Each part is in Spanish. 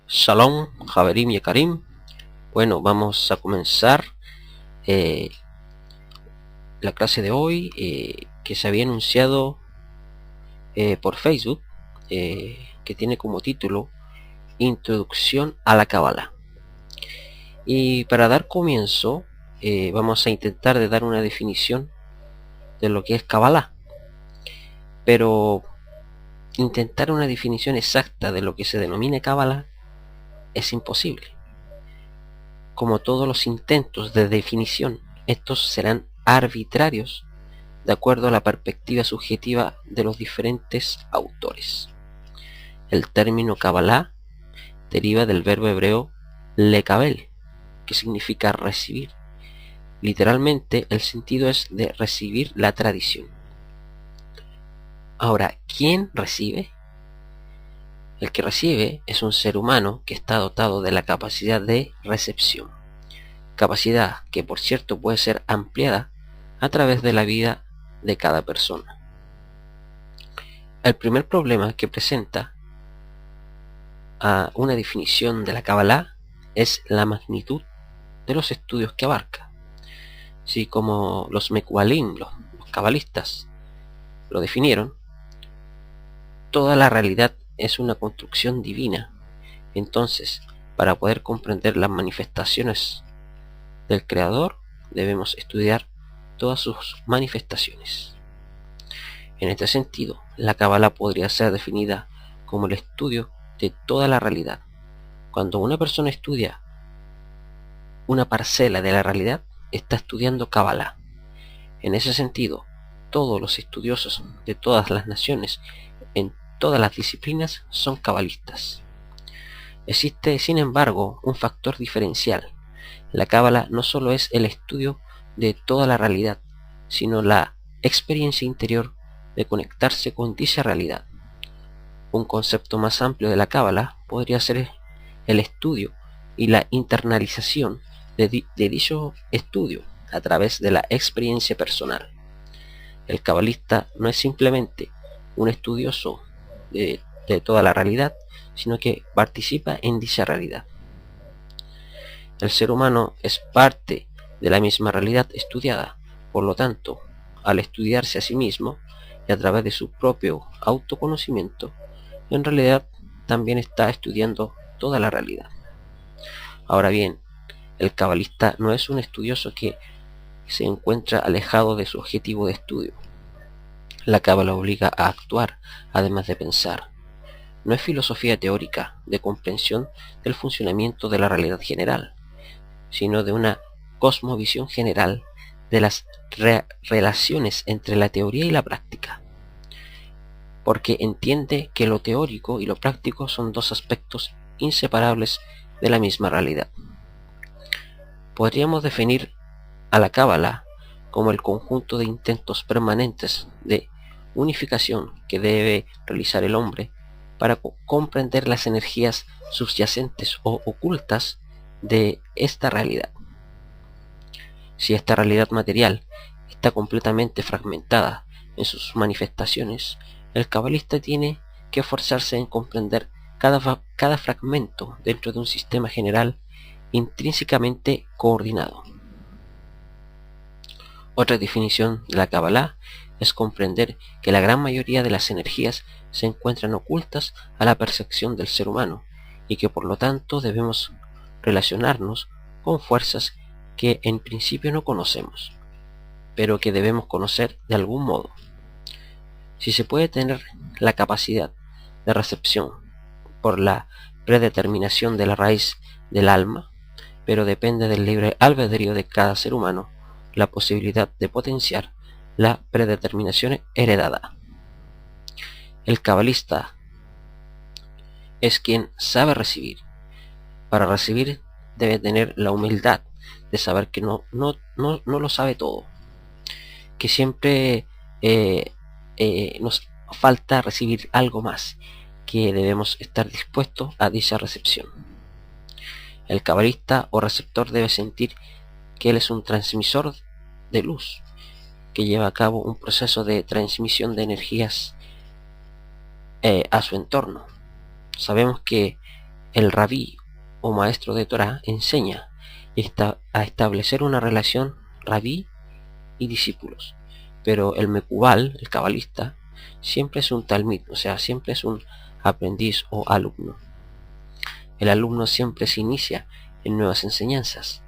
Shalom, Javerim y Karim. Bueno, vamos a comenzar la clase de hoy que se había anunciado por Facebook, que tiene como título Introducción a la Kabbalah. Y para dar comienzo, vamos a intentar de dar una definición de lo que es Kabbalah. Pero intentar una definición exacta de lo que se denomina Kabbalah es imposible. Como todos los intentos de definición, estos serán arbitrarios de acuerdo a la perspectiva subjetiva de los diferentes autores. El término Kabbalah deriva del verbo hebreo lekabel, que significa recibir. Literalmente, el sentido es de recibir la tradición. Ahora, ¿quién recibe? El que recibe es un ser humano que está dotado de la capacidad de recepción. Capacidad que, por cierto, puede ser ampliada a través de la vida de cada persona. El primer problema que presenta a una definición de la Kabbalah es la magnitud de los estudios que abarca. Si como los Mekualim, los cabalistas, lo definieron, toda la realidad es una construcción divina. Entonces, para poder comprender las manifestaciones del Creador, debemos estudiar todas sus manifestaciones. En este sentido, la Kabbalah podría ser definida como el estudio de toda la realidad. Cuando una persona estudia una parcela de la realidad, está estudiando Kabbalah. En ese sentido, todos los estudiosos de todas las naciones, en todas las disciplinas, son kabalistas. Existe, sin embargo, un factor diferencial. La Kabbalah no solo es el estudio de toda la realidad, sino la experiencia interior de conectarse con dicha realidad. Un concepto más amplio de la Kabbalah podría ser el estudio y la internalización de dicho estudio a través de la experiencia personal. El cabalista no es simplemente un estudioso de toda la realidad, sino que participa en dicha realidad. El ser humano es parte de la misma realidad estudiada, por lo tanto, al estudiarse a sí mismo y a través de su propio autoconocimiento, en realidad también está estudiando toda la realidad. Ahora bien, el cabalista no es un estudioso que se encuentra alejado de su objetivo de estudio. La Kabbalah obliga a actuar, además de pensar. No es filosofía teórica de comprensión del funcionamiento de la realidad general, sino de una cosmovisión general de las relaciones entre la teoría y la práctica, porque entiende que lo teórico y lo práctico son dos aspectos inseparables de la misma realidad. Podríamos definir a la Kabbalah como el conjunto de intentos permanentes de unificación que debe realizar el hombre para comprender las energías subyacentes o ocultas de esta realidad. Si esta realidad material está completamente fragmentada en sus manifestaciones, el cabalista tiene que esforzarse en comprender cada fragmento dentro de un sistema general intrínsecamente coordinado. Otra definición de la Kabbalah es comprender que la gran mayoría de las energías se encuentran ocultas a la percepción del ser humano y que por lo tanto debemos relacionarnos con fuerzas que en principio no conocemos, pero que debemos conocer de algún modo. Si se puede tener la capacidad de recepción por la predeterminación de la raíz del alma, pero depende del libre albedrío de cada ser humano la posibilidad de potenciar la predeterminación heredada. El cabalista es quien sabe recibir. Para recibir debe tener la humildad de saber que no lo sabe todo, que siempre nos falta recibir algo más, que debemos estar dispuestos a dicha recepción. El cabalista o receptor debe sentir que él es un transmisor de luz, que lleva a cabo un proceso de transmisión de energías a su entorno. Sabemos que el rabí o maestro de Torah enseña a establecer una relación rabí y discípulos, pero el mekubal, el cabalista, siempre es un talmid, o sea, siempre es un aprendiz o alumno. El alumno siempre se inicia en nuevas enseñanzas.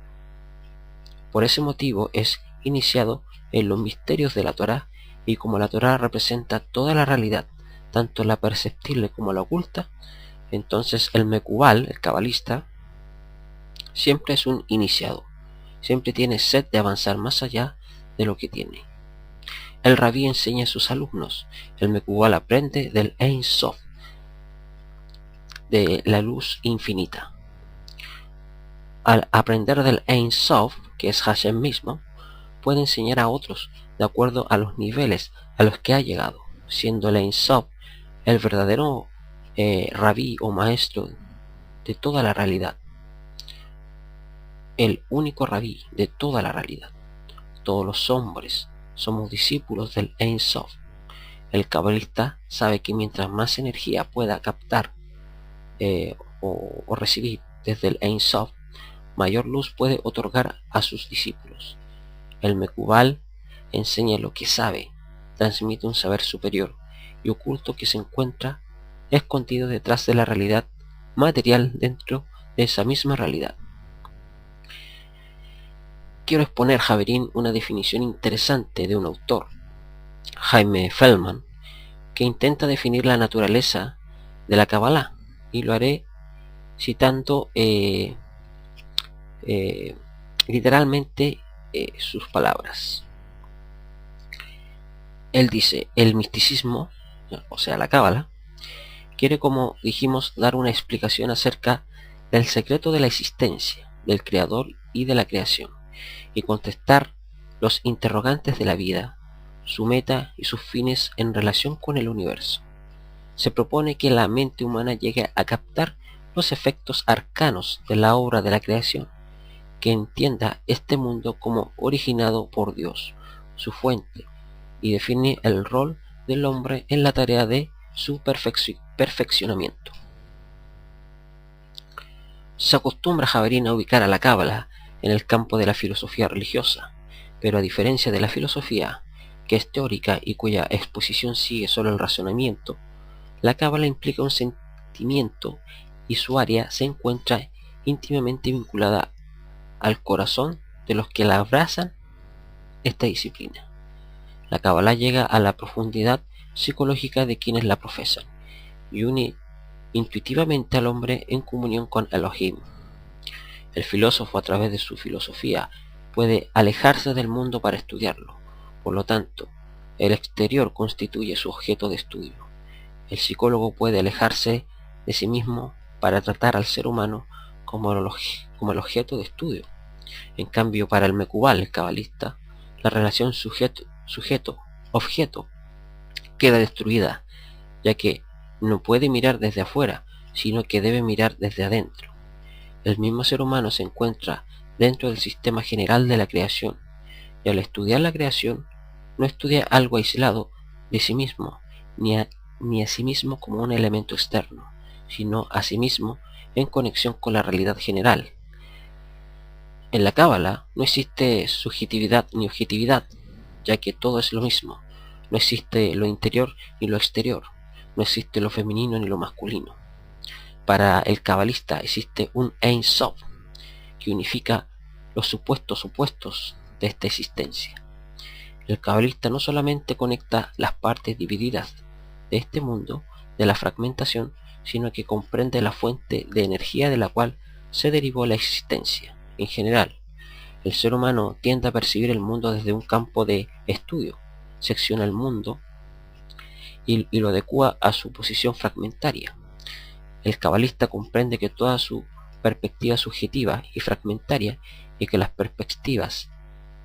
Por ese motivo es iniciado en los misterios de la Torá, y como la Torá representa toda la realidad, tanto la perceptible como la oculta, entonces el mekubal, el cabalista, siempre es un iniciado, siempre tiene sed de avanzar más allá de lo que tiene. El rabí enseña a sus alumnos, el mekubal aprende del Ein Sof, de la luz infinita. Al aprender del Ein Sof, que es Hashem mismo, puede enseñar a otros de acuerdo a los niveles a los que ha llegado, siendo el Ein Sof el verdadero rabí o maestro de toda la realidad, el único rabí de toda la realidad. Todos los hombres somos discípulos del Ein Sof. El cabalista sabe que mientras más energía pueda captar o recibir desde el Ein Sof, mayor luz puede otorgar a sus discípulos. El mekubal enseña lo que sabe, transmite un saber superior y oculto que se encuentra escondido detrás de la realidad material dentro de esa misma realidad. Quiero exponer, Javerín, una definición interesante de un autor, Jaime Feldman, que intenta definir la naturaleza de la Kabbalah, y lo haré citando literalmente sus palabras. Él dice: el misticismo, o sea la Kabbalah, quiere, como dijimos, dar una explicación acerca del secreto de la existencia, del creador y de la creación, y contestar los interrogantes de la vida, su meta y sus fines en relación con el universo. Se propone que la mente humana llegue a captar los efectos arcanos de la obra de la creación, que entienda este mundo como originado por Dios, su fuente, y define el rol del hombre en la tarea de su perfeccionamiento. Se acostumbra, Javerín, a ubicar a la Cábala en el campo de la filosofía religiosa, pero a diferencia de la filosofía, que es teórica y cuya exposición sigue solo el razonamiento, la Cábala implica un sentimiento y su área se encuentra íntimamente vinculada al corazón de los que la abrazan esta disciplina. La Cábala llega a la profundidad psicológica de quienes la profesan y une intuitivamente al hombre en comunión con Elohim. El filósofo, a través de su filosofía, puede alejarse del mundo para estudiarlo. Por lo tanto, el exterior constituye su objeto de estudio. El psicólogo puede alejarse de sí mismo para tratar al ser humano como el objeto de estudio. En cambio, para el mekubal, el cabalista, la relación sujeto-objeto queda destruida, ya que no puede mirar desde afuera, sino que debe mirar desde adentro. El mismo ser humano se encuentra dentro del sistema general de la creación, y al estudiar la creación, no estudia algo aislado de sí mismo, ni a sí mismo como un elemento externo, sino a sí mismo en conexión con la realidad general. En la Cábala no existe subjetividad ni objetividad, ya que todo es lo mismo. No existe lo interior ni lo exterior, no existe lo femenino ni lo masculino. Para el cabalista existe un Ein Sof, que unifica los supuestos opuestos de esta existencia. El cabalista no solamente conecta las partes divididas de este mundo de la fragmentación, sino que comprende la fuente de energía de la cual se derivó la existencia. En general, el ser humano tiende a percibir el mundo desde un campo de estudio, secciona el mundo y lo adecua a su posición fragmentaria. El cabalista comprende que toda su perspectiva es subjetiva y fragmentaria, y que las perspectivas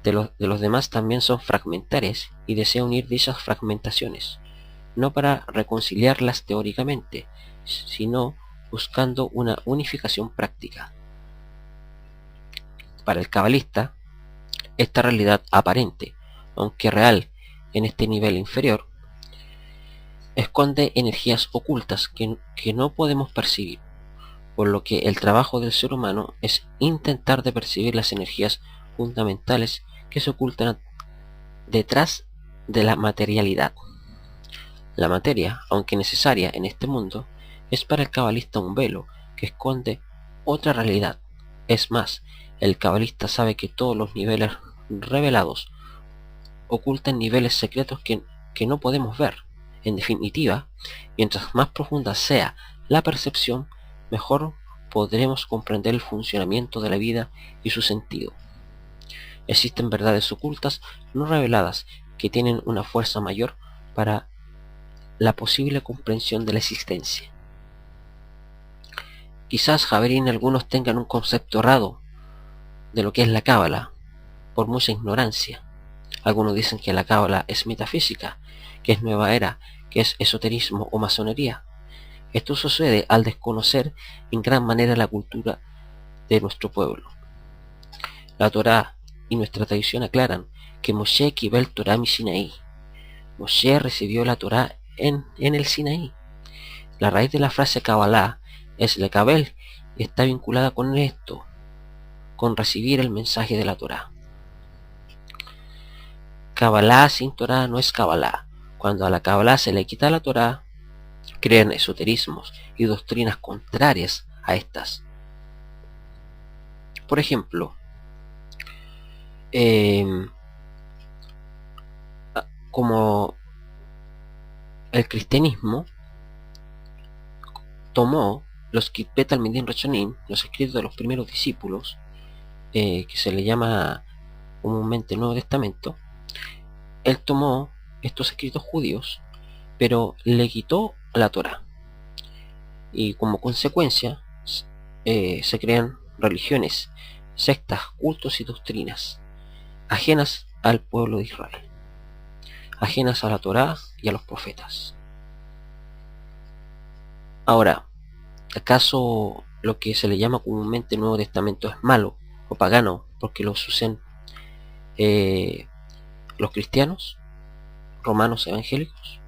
de los demás también son fragmentarias, y desea unir dichas fragmentaciones, no para reconciliarlas teóricamente, sino buscando una unificación práctica. Para el cabalista, esta realidad aparente, aunque real en este nivel inferior, esconde energías ocultas que no podemos percibir. por lo que el trabajo del ser humano es intentar de percibir las energías fundamentales que se ocultan detrás de la materialidad. La materia, aunque necesaria en este mundo, es para el cabalista un velo que esconde otra realidad. Es más, el cabalista sabe que todos los niveles revelados ocultan niveles secretos que no podemos ver. En definitiva, mientras más profunda sea la percepción, mejor podremos comprender el funcionamiento de la vida y su sentido. Existen verdades ocultas no reveladas que tienen una fuerza mayor para la posible comprensión de la existencia. Quizás, Javerín, algunos tengan un concepto errado de lo que es la cábala, por mucha ignorancia. Algunos dicen que la cábala es metafísica, que es nueva era, que es esoterismo o masonería. Esto sucede al desconocer en gran manera la cultura de nuestro pueblo. La Torá y nuestra tradición aclaran que Moshe Kibel Torá mi Sinaí. Moshe recibió la Torá en el Sinaí. La raíz de la frase Kabbalah es lekabel y está vinculada con esto, con recibir el mensaje de la Torá. Kabbalah sin Torá no es Kabbalah. Cuando a la Kabbalah se le quita la Torá, crean esoterismos y doctrinas contrarias a estas. Por ejemplo, como el cristianismo tomó los Kitbet Talmidim Rishonim, los escritos de los primeros discípulos, que se le llama comúnmente Nuevo Testamento. Él tomó estos escritos judíos, pero le quitó la Torá. Y como consecuencia, se crean religiones, sectas, cultos y doctrinas ajenas al pueblo de Israel, ajenas a la Torá y a los profetas. Ahora, ¿acaso lo que se le llama comúnmente Nuevo Testamento es malo o pagano porque lo usen los cristianos, romanos evangélicos?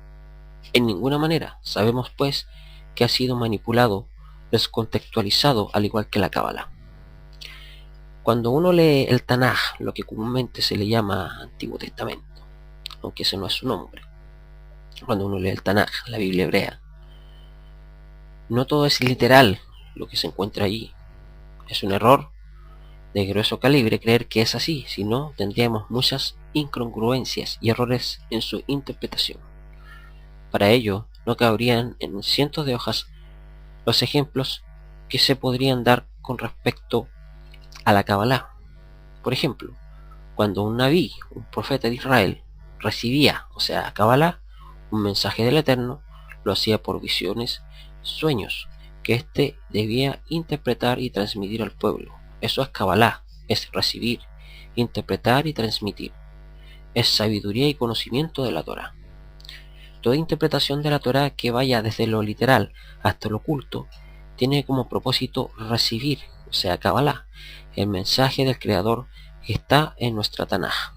En ninguna manera. Sabemos pues que ha sido manipulado, descontextualizado, al igual que la Cábala. Cuando uno lee el Tanaj, lo que comúnmente se le llama Antiguo Testamento, aunque ese no es su nombre, cuando uno lee el Tanaj, la Biblia hebrea, no todo es literal lo que se encuentra allí. Es un error de grueso calibre creer que es así, si no tendríamos muchas incongruencias y errores en su interpretación. Para ello, no cabrían en cientos de hojas los ejemplos que se podrían dar con respecto a la Kabbalah. Por ejemplo, cuando un Naví, un profeta de Israel, recibía, o sea, Kabbalah, un mensaje del Eterno, lo hacía por visiones, sueños, que éste debía interpretar y transmitir al pueblo. Eso es Kabbalah, es recibir, interpretar y transmitir. Es sabiduría y conocimiento de la Torá. Toda interpretación de la Torá que vaya desde lo literal hasta lo oculto tiene como propósito recibir, o sea, Kabbalah, el mensaje del Creador que está en nuestra Tanaj.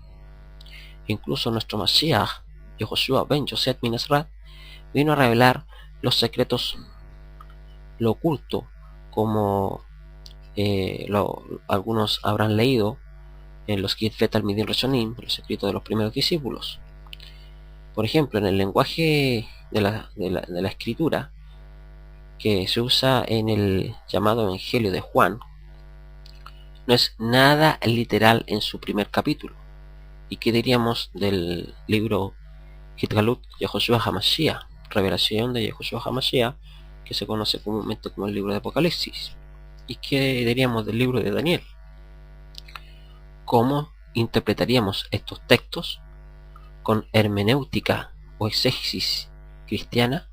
Incluso nuestro Mashiach, Yehoshua ben Yosef Minasrat, vino a revelar los secretos, lo oculto, como algunos habrán leído en los Kitbet Talmidim Rishonim, los escritos de los primeros discípulos. Por ejemplo, en el lenguaje de la escritura que se usa en el llamado Evangelio de Juan, no es nada literal en su primer capítulo. ¿Y qué diríamos del libro Hitgalut Yehoshua HaMashiach, revelación de Yehoshua HaMashiach, que se conoce comúnmente como el libro de Apocalipsis? ¿Y qué diríamos del libro de Daniel? ¿Cómo interpretaríamos estos textos? ¿Con hermenéutica o exégesis cristiana?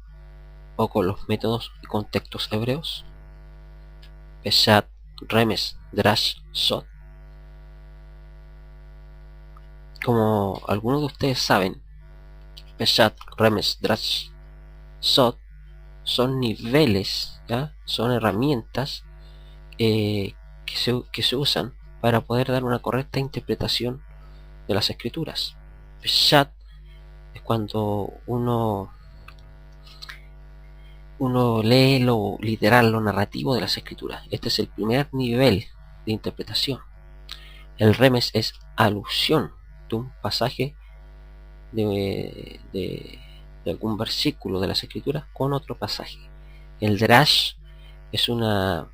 ¿O con los métodos y contextos hebreos? Peshat, Remes, Drash, Sot. Como algunos de ustedes saben, Peshat, Remes, Drash, Sot son niveles, ¿ya? Son herramientas que se usan para poder dar una correcta interpretación de las escrituras. Peshat es cuando uno uno lee lo literal, lo narrativo de las escrituras. Este es el primer nivel de interpretación. El remes es alusión de un pasaje de algún versículo de las escrituras con otro pasaje. El drash es la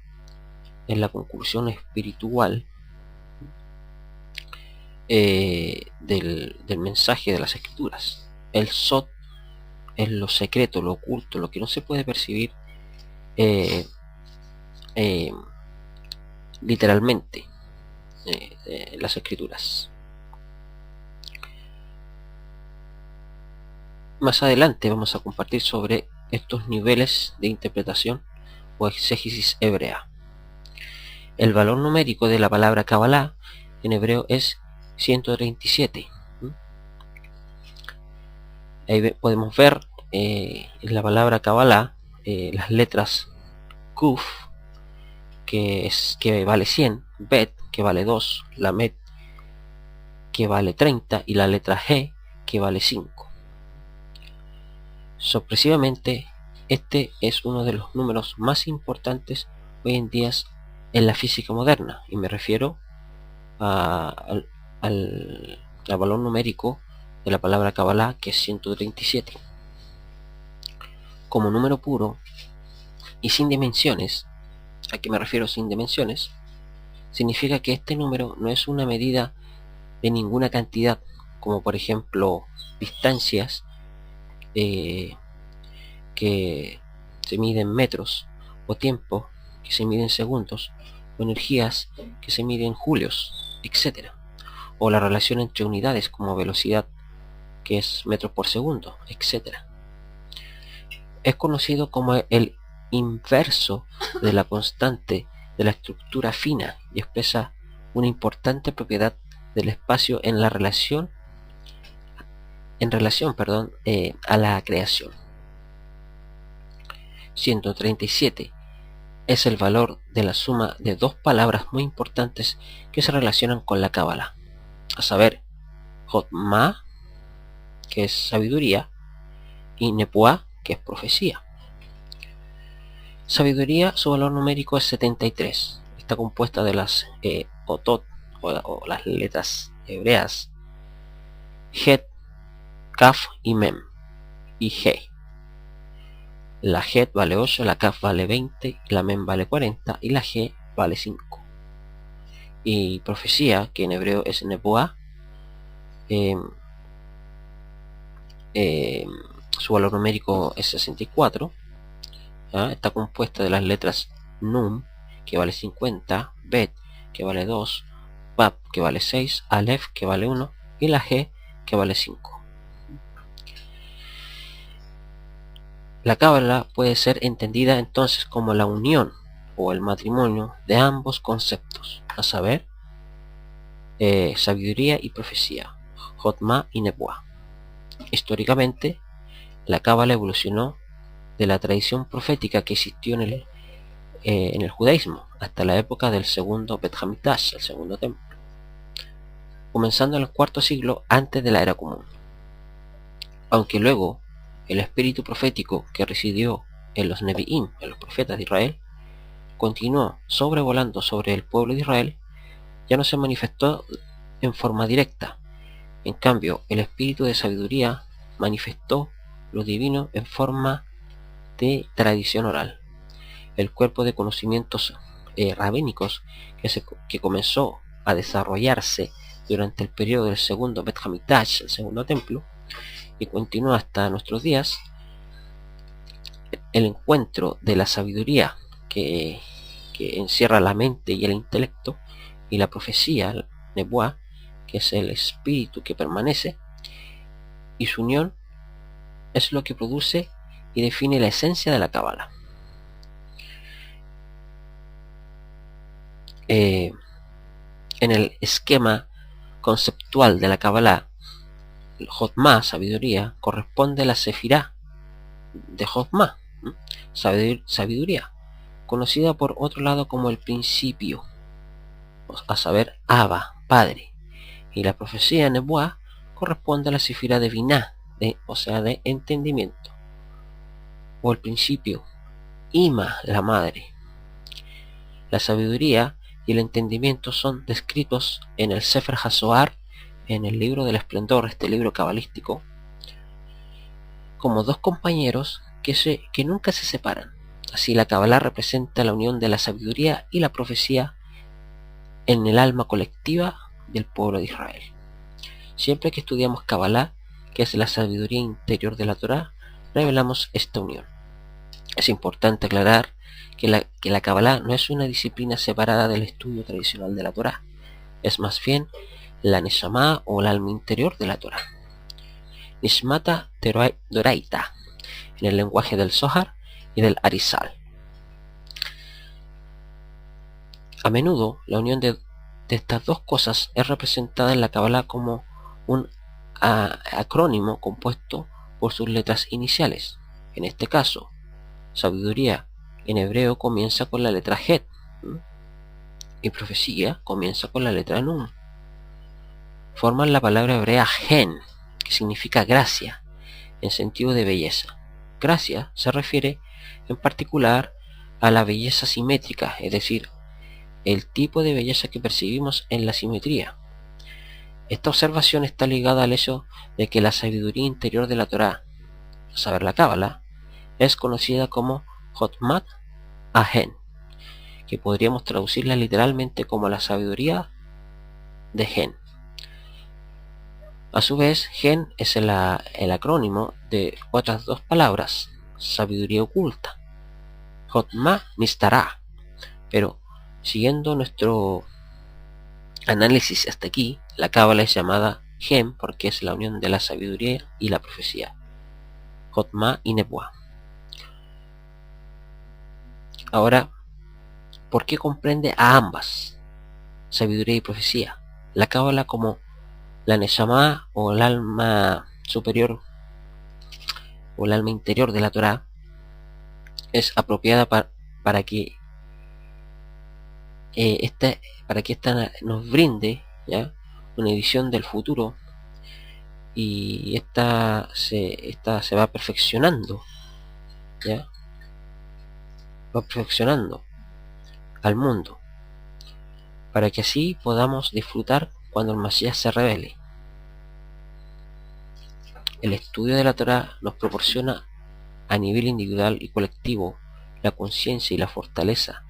conclusión espiritual del mensaje de las escrituras. El sot es lo secreto, lo oculto, lo que no se puede percibir literalmente en las escrituras. Más adelante vamos a compartir sobre estos niveles de interpretación o exégesis hebrea. El valor numérico de la palabra Kabbalah en hebreo es 137. Ahí podemos ver en la palabra Kabbalah las letras Kuf, que vale 100, Bet, que vale 2, Lamet, que vale 30, y la letra G, que vale 5. Sorpresivamente, este es uno de los números más importantes hoy en día en la física moderna, y me refiero al valor numérico de la palabra Kabbalah, que es 137. Como número puro y sin dimensiones, ¿a qué me refiero sin dimensiones? Significa que este número no es una medida de ninguna cantidad, como por ejemplo distancias que se miden en metros, o tiempo que se mide en segundos, o energías que se miden en julios, etc. O la relación entre unidades como velocidad, que es metros por segundo, etc. Es conocido como el inverso de la constante de la estructura fina y expresa una importante propiedad del espacio en relación a la creación. 137 es el valor de la suma de dos palabras muy importantes que se relacionan con la Kabbalah, a saber, Jotma, que es sabiduría, y Nepuá, que es profecía. Sabiduría, su valor numérico es 73. Está compuesta de las otot, o las letras hebreas, Het, Kaf y Mem, y He. La Het vale 8, la Kaf vale 20, la Mem vale 40 y la G vale 5. Y profecía, que en hebreo es Nebuá, su valor numérico es 64. Está compuesta de las letras Num, que vale 50, Bet, que vale 2, Bab, que vale 6, Aleph, que vale 1, y la G, que vale 5. La Cábala puede ser entendida entonces como la unión o el matrimonio de ambos conceptos, a saber, sabiduría y profecía, Jotma y Nebuá. Históricamente, la Cábala evolucionó de la tradición profética que existió en el judaísmo hasta la época del segundo Bet Hamikdash, el segundo templo, comenzando en el cuarto siglo antes de la era común. Aunque luego el espíritu profético que residió en los Nevi'im, en los profetas de Israel, continuó sobrevolando sobre el pueblo de Israel, ya no se manifestó en forma directa. En cambio, el espíritu de sabiduría manifestó lo divino en forma de tradición oral. El cuerpo de conocimientos rabínicos que comenzó a desarrollarse durante el periodo del segundo Bet Hamikdash, el segundo templo, y continúa hasta nuestros días, el encuentro de la sabiduría que encierra la mente y el intelecto, y la profecía, Nebuá, que es el espíritu que permanece, y su unión es lo que produce y define la esencia de la Cábala. En el esquema conceptual de la Cábala, Jotma, sabiduría, corresponde a la Sefirá de Jotma, sabiduría, conocida por otro lado como el principio, a saber, Abba, padre, y la profecía Nebuá corresponde a la Sefirá de Binah, o sea, de entendimiento, o el principio Ima, la madre. La sabiduría y el entendimiento son descritos en el Sefer HaZohar, en el libro del esplendor, este libro cabalístico, como dos compañeros que nunca se separan. Así la Kabbalah representa la unión de la sabiduría y la profecía en el alma colectiva del pueblo de Israel. Siempre que estudiamos Kabbalah, que es la sabiduría interior de la Torá, revelamos esta unión. Es importante aclarar que la Kabbalah no es una disciplina separada del estudio tradicional de la Torá, es más bien la Neshama o el alma interior de la Torá. Nishmata Doraita, en el lenguaje del Zohar y del Arizal. A menudo la unión de estas dos cosas es representada en la Kabbalah como un acrónimo compuesto por sus letras iniciales. En este caso, sabiduría en hebreo comienza con la letra Het y profecía comienza con la letra Nun. Forman la palabra hebrea Gen, que significa gracia, en sentido de belleza. Gracia se refiere en particular a la belleza simétrica, es decir, el tipo de belleza que percibimos en la simetría. Esta observación está ligada al hecho de que la sabiduría interior de la Torá, a saber la Kabbalah, es conocida como Hotmat Ahen, que podríamos traducirla literalmente como la sabiduría de Gen. A su vez, Gen es el acrónimo de otras dos palabras, sabiduría oculta, Hotma Nistará. Pero, siguiendo nuestro análisis hasta aquí, la Kabbalah es llamada Gen porque es la unión de la sabiduría y la profecía, Hotma y Nebuah. Ahora, ¿por qué comprende a ambas, sabiduría y profecía? La Kabbalah, como la Neshama o el alma superior o el alma interior de la Torá, es apropiada para que esta nos brinde, ¿ya?, una visión del futuro, y esta se va perfeccionando, ¿ya?, va perfeccionando al mundo, para que así podamos disfrutar cuando el Mashiach se revele. El estudio de la Torá nos proporciona a nivel individual y colectivo la conciencia y la fortaleza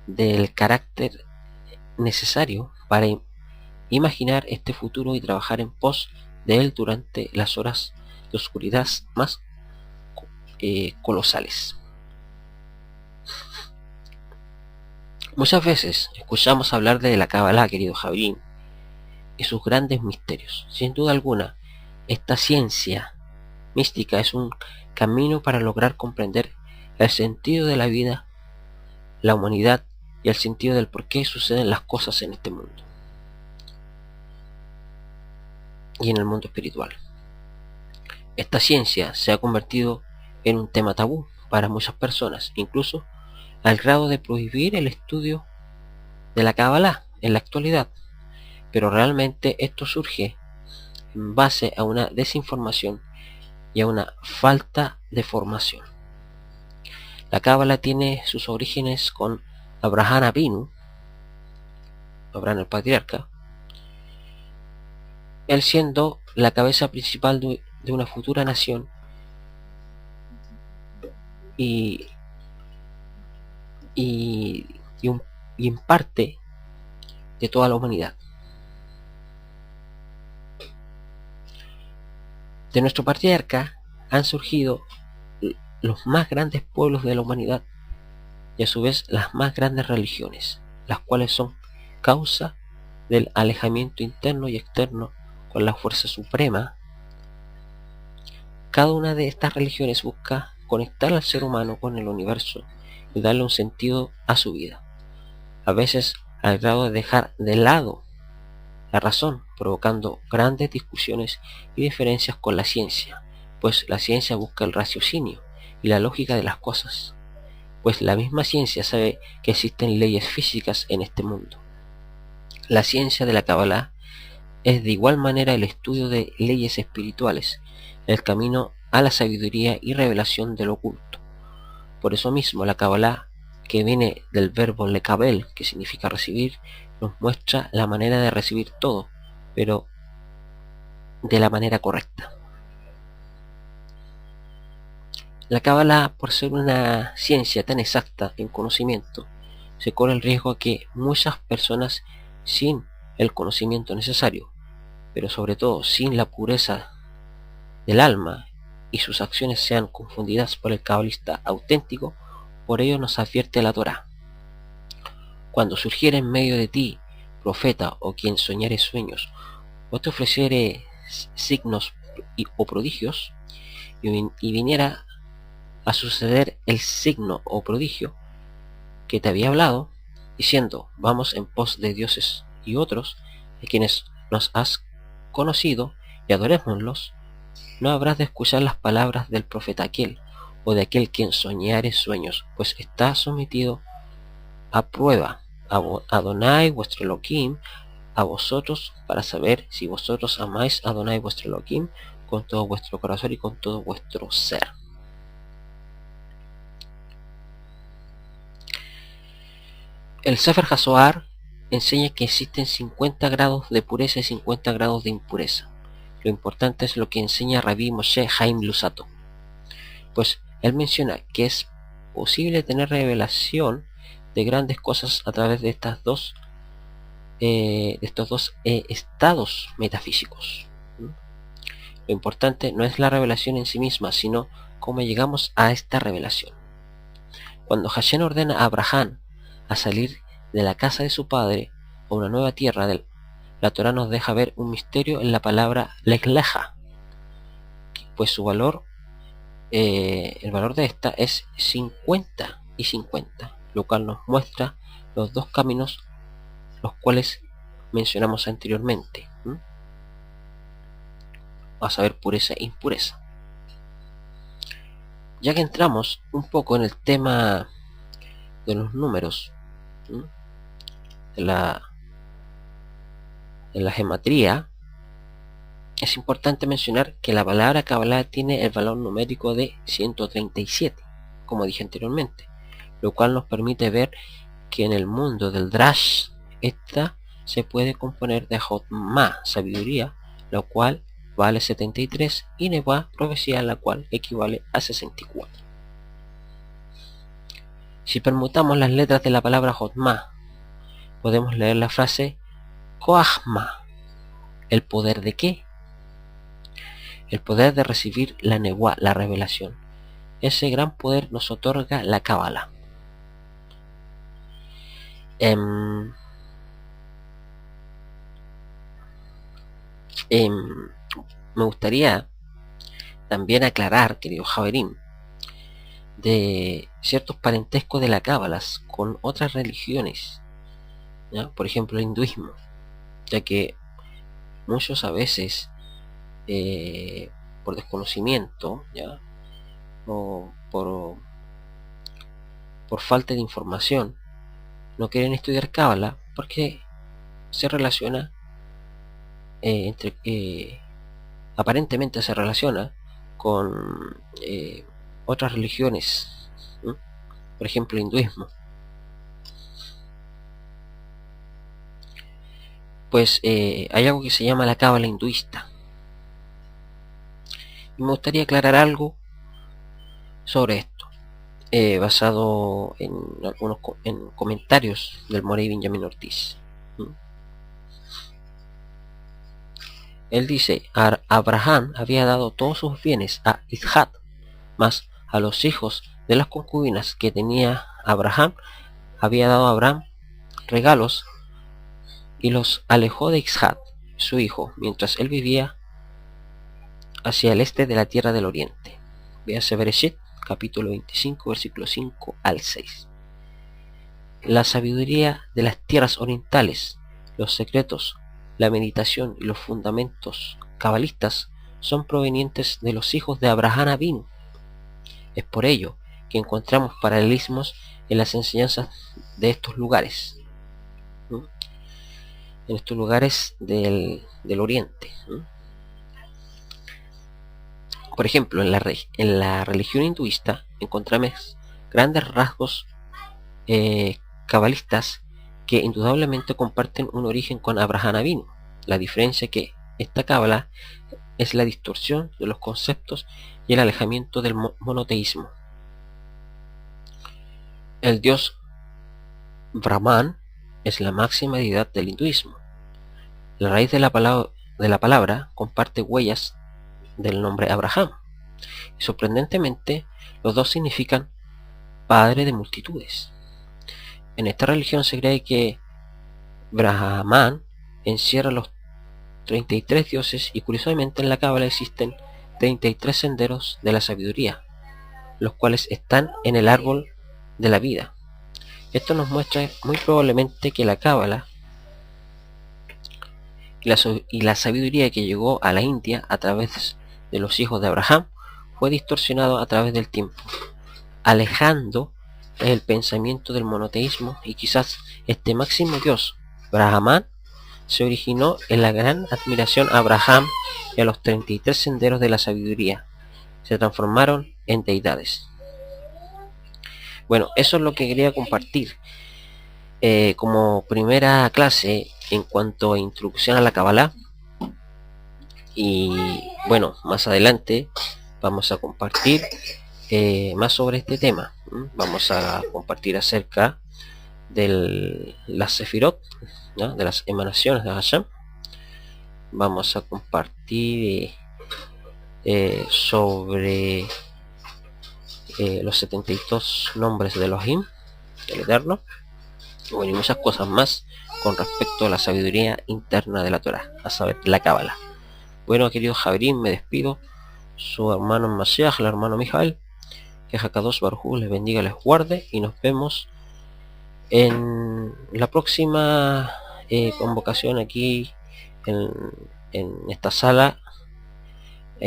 del carácter necesario para imaginar este futuro y trabajar en pos de él durante las horas de oscuridad más colosales. Muchas veces escuchamos hablar de la Kabbalah, querido Javín, y sus grandes misterios. Sin duda alguna, esta ciencia mística es un camino para lograr comprender el sentido de la vida, la humanidad y el sentido del por qué suceden las cosas en este mundo y en el mundo espiritual. Esta ciencia se ha convertido en un tema tabú para muchas personas, incluso al grado de prohibir el estudio de la Kabbalah en la actualidad. Pero realmente esto surge en base a una desinformación y a una falta de formación. La Kabbalah tiene sus orígenes con Abraham Avinu, Abraham el patriarca, él siendo la cabeza principal de una futura nación y en parte de toda la humanidad. De nuestro patriarca han surgido los más grandes pueblos de la humanidad y a su vez las más grandes religiones, las cuales son causa del alejamiento interno y externo con la fuerza suprema. Cada una de estas religiones busca conectar al ser humano con el universo y darle un sentido a su vida, a veces al grado de dejar de lado la razón, provocando grandes discusiones y diferencias con la ciencia, pues la ciencia busca el raciocinio y la lógica de las cosas, pues la misma ciencia sabe que existen leyes físicas en este mundo. La ciencia de la Kabbalah es de igual manera el estudio de leyes espirituales, el camino a la sabiduría y revelación del oculto. Por eso mismo la Kabbalah, que viene del verbo lekabel, que significa recibir, nos muestra la manera de recibir todo, pero de la manera correcta. La Kabbalah, por ser una ciencia tan exacta en conocimiento, se corre el riesgo que muchas personas sin el conocimiento necesario, pero sobre todo sin la pureza del alma, y sus acciones sean confundidas por el cabalista auténtico. Por ello nos advierte la Torá: cuando surgiere en medio de ti profeta o quien soñare sueños, o te ofreciere signos o prodigios, y viniera a suceder el signo o prodigio que te había hablado, diciendo: vamos en pos de dioses y otros, de quienes nos has conocido, y adorémoslos, no habrás de escuchar las palabras del profeta aquel, o de aquel quien soñare sueños, pues está sometido a prueba a Adonai vuestro Elohim, a vosotros, para saber si vosotros amáis a Adonai vuestro Elohim con todo vuestro corazón y con todo vuestro ser. El Sefer HaZohar enseña que existen 50 grados de pureza y 50 grados de impureza. Lo importante es lo que enseña Rabbi Moshe Haim Luzzatto, pues él menciona que es posible tener revelación de grandes cosas a través de estos dos estados metafísicos. Lo importante no es la revelación en sí misma, sino cómo llegamos a esta revelación. Cuando Hashem ordena a Abraham a salir de la casa de su padre a una nueva tierra, la Torá nos deja ver un misterio en la palabra Lech Lecha, pues su valor, el valor de esta es 50 y 50, lo cual nos muestra los dos caminos, los cuales mencionamos anteriormente, a saber, pureza e impureza. Ya que entramos un poco en el tema de los números, en la gematría, es importante mencionar que la palabra Kabbalah tiene el valor numérico de 137, como dije anteriormente, lo cual nos permite ver que en el mundo del Drash esta se puede componer de Jotma, sabiduría, la cual vale 73, y Nebuá, profecía, la cual equivale a 64. Si permutamos las letras de la palabra Jotma, podemos leer la frase Koachma. ¿El poder de qué? El poder de recibir la Nebuá, la revelación. Ese gran poder nos otorga la Kabbalah. Me gustaría también aclarar, querido Javerín, de ciertos parentescos de la Kabbalah con otras religiones, ¿ya? Por ejemplo, el hinduismo, ya que muchos a veces, por desconocimiento, ¿ya? O por falta de información, no quieren estudiar Kabbalah porque se relaciona aparentemente se relaciona con otras religiones, ¿no? Por ejemplo, el hinduismo. Pues hay algo que se llama la Cábala hinduista, y me gustaría aclarar algo sobre esto, basado en algunos comentarios del Morey Benjamin Ortiz. Él dice: Abraham había dado todos sus bienes a Isaac, mas a los hijos de las concubinas que tenía Abraham había dado a Abraham regalos, y los alejó de Isaac, su hijo, mientras él vivía hacia el este de la tierra del oriente. Véase Bereshit, capítulo 25, versículo 5 al 6. La sabiduría de las tierras orientales, los secretos, la meditación y los fundamentos cabalistas son provenientes de los hijos de Abraham Avinu. Es por ello que encontramos paralelismos en las enseñanzas de estos lugares, ¿no? En estos lugares del oriente, ¿no? Por ejemplo, en la religión hinduista encontramos grandes rasgos cabalistas que indudablemente comparten un origen con Abraham Avinu. La diferencia que esta cábala es la distorsión de los conceptos y el alejamiento del monoteísmo. El dios Brahman es la máxima deidad del hinduismo. La raíz de la palabra comparte huellas del nombre Abraham. Y sorprendentemente, los dos significan padre de multitudes. En esta religión se cree que Brahman encierra los 33 dioses y curiosamente en la cábala existen 33 senderos de la sabiduría, los cuales están en el árbol de la vida. Esto nos muestra muy probablemente que la cábala y la sabiduría que llegó a la India a través de los hijos de Abraham fue distorsionado a través del tiempo, alejando el pensamiento del monoteísmo, y quizás este máximo dios, Brahman, se originó en la gran admiración a Abraham y a los 33 senderos de la sabiduría. Se transformaron en deidades. Bueno, eso es lo que quería compartir como primera clase en cuanto a introducción a la Kabbalah. Y bueno, más adelante vamos a compartir más sobre este tema. Vamos a compartir acerca de las Sefirot, ¿no?, de las emanaciones de Hashem. Vamos a compartir sobre los 72 nombres de Elohim, del Eterno, bueno, y muchas cosas más con respecto a la sabiduría interna de la Torah, a saber, la Cábala. Bueno, querido Javirín, me despido. Su hermano Mashiach, el hermano Mijael, que Hakadosh Baruj Hu les bendiga, les guarde, y nos vemos en la próxima convocación aquí en esta sala,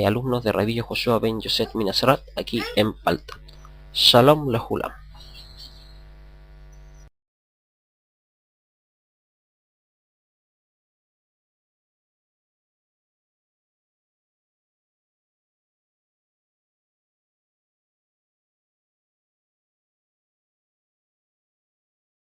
alumnos de Rabbi Joshua ben Yosef Minaserat, aquí en Palta. Shalom Lehulam.